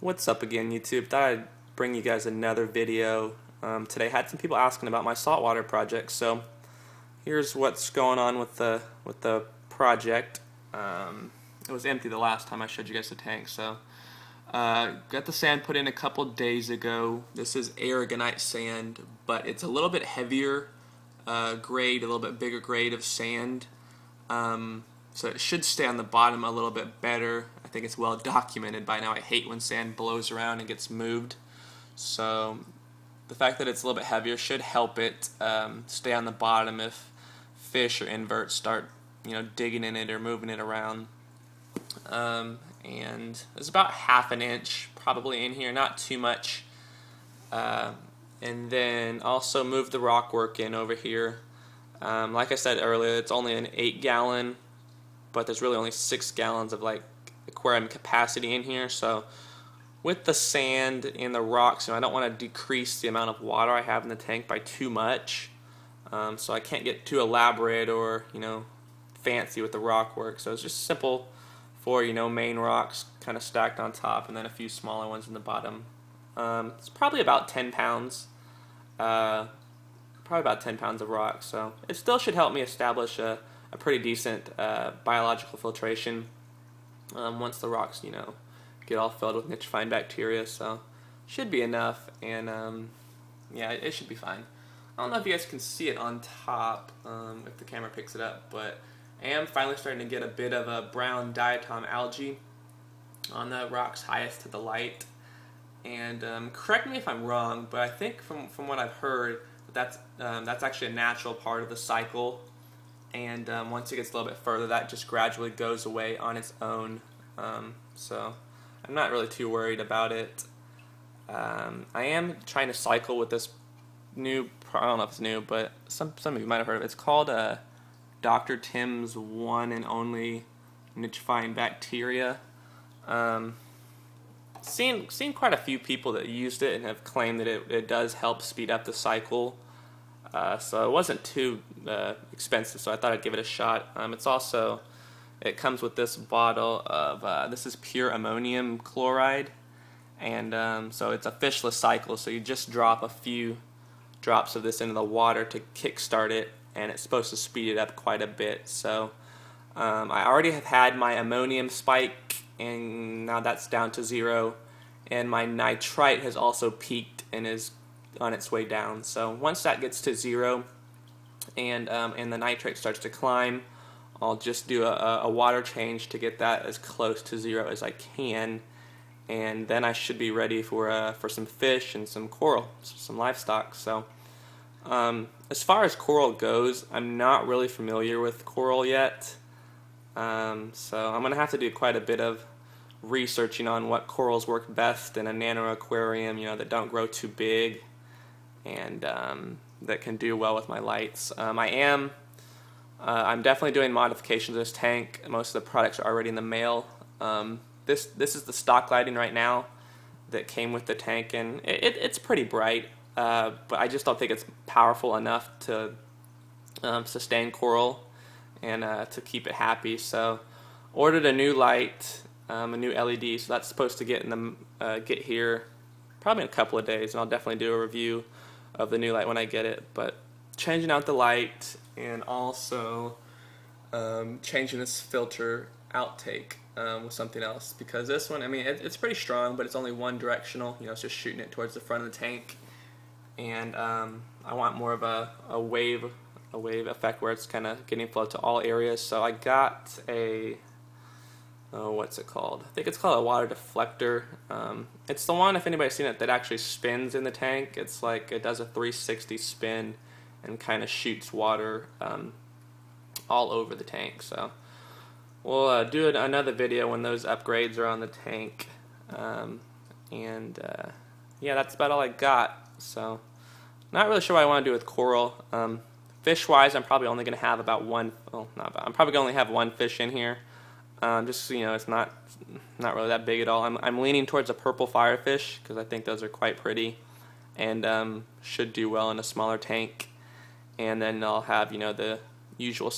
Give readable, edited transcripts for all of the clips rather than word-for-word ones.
What's up again, YouTube? Thought I'd bring you guys another video. Today had some people asking about my saltwater project, so here's what's going on with the project. It was empty the last time I showed you guys the tank, so got the sand put in a couple days ago. This is aragonite sand, but it's a little bit heavier grade, a little bit bigger grade of sand. So it should stay on the bottom a little bit better. I think it's well documented by now. I hate when sand blows around and gets moved. So the fact that it's a little bit heavier should help it stay on the bottom if fish or inverts start, digging in it or moving it around. And there's about ½ an inch probably in here, not too much. And then also move the rock work in over here. Like I said earlier, it's only an 8-gallon, but there's really only 6 gallons of aquarium capacity in here. So with the sand and the rocks, I don't want to decrease the amount of water I have in the tank by too much. So I can't get too elaborate or fancy with the rock work. So it's just simple 4 main rocks kind of stacked on top, and then a few smaller ones in the bottom. It's probably about 10 pounds. Probably about 10 pounds of rock, so it still should help me establish a pretty decent biological filtration once the rocks, get all filled with nitrifying bacteria. So should be enough, and yeah, it should be fine. I don't know if you guys can see it on top if the camera picks it up, but I am finally starting to get a bit of a brown diatom algae on the rocks highest to the light. And correct me if I'm wrong, but I think from what I've heard, that's actually a natural part of the cycle, and once it gets a little bit further, that just gradually goes away on its own. So I'm not really too worried about it. I am trying to cycle with this new, I don't know if it's new, but some of you might have heard of it. It's called Dr. Tim's One and Only Nitrifying Bacteria. Seen quite a few people that used it and have claimed that it does help speed up the cycle. So it wasn't too expensive, so I thought I'd give it a shot. It comes with this bottle of, this is pure ammonium chloride, and so it's a fishless cycle, so you just drop a few drops of this into the water to kickstart it, and it's supposed to speed it up quite a bit. So I already have had my ammonium spike, and now that's down to 0, and my nitrite has also peaked and is on its way down. So once that gets to 0 and the nitrate starts to climb, I'll just do a water change to get that as close to 0 as I can, and then I should be ready for some fish and some coral, some livestock. So as far as coral goes, I'm not really familiar with coral yet. So I'm going to have to do quite a bit of researching on what corals work best in a nano aquarium, that don't grow too big and that can do well with my lights. I'm definitely doing modifications to this tank. Most of the products are already in the mail. This is the stock lighting right now that came with the tank, and it's pretty bright, but I just don't think it's powerful enough to sustain coral and to keep it happy. So ordered a new light, a new LED, so that's supposed to get here probably in a couple of days, and I'll definitely do a review of the new light when I get it. But changing out the light, and also changing this filter outtake with something else, because this one, it's pretty strong, but it's only one directional. It's just shooting it towards the front of the tank, and I want more of a wave effect where it's kind of getting flow to all areas. So I got a, what's it called? I think it's called a water deflector. It's the one, if anybody's seen it, that actually spins in the tank. It's like it does a 360 spin and kind of shoots water all over the tank. So we'll do another video when those upgrades are on the tank. Yeah, that's about all I got. So not really sure what I want to do with coral. Fish-wise, I'm probably only going to have about one. Well, I'm probably going to only have one fish in here. Just so it's not really that big at all. I'm leaning towards a purple firefish because I think those are quite pretty, and should do well in a smaller tank. And then I'll have the usual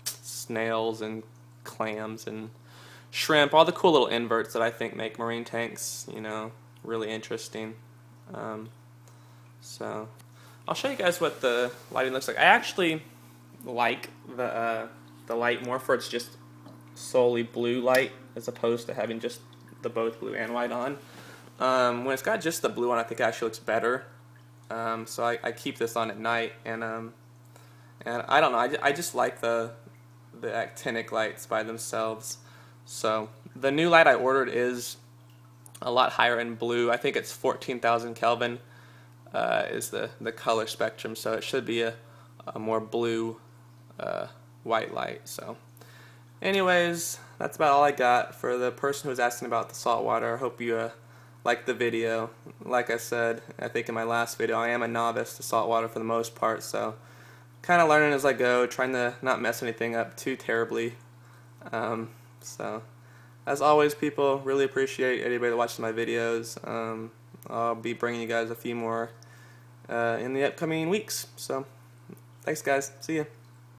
snails and clams and shrimp, all the cool little inverts that I think make marine tanks, you know, really interesting. So I'll show you guys what the lighting looks like. I actually like the light more for it's just solely blue light as opposed to having just the both blue and white on. When it's got just the blue on, I think it actually looks better. So I keep this on at night, and I don't know, I just like the actinic lights by themselves. So the new light I ordered is a lot higher in blue. I think it's 14,000 Kelvin is the color spectrum, so it should be a more blue white light. So anyways, that's about all I got for the person who was asking about the saltwater. I hope you liked the video. Like I said, I think in my last video, I am a novice to saltwater for the most part, so kind of learning as I go, trying to not mess anything up too terribly. So as always, people, really appreciate anybody that watches my videos. I'll be bringing you guys a few more in the upcoming weeks. So thanks guys, see ya.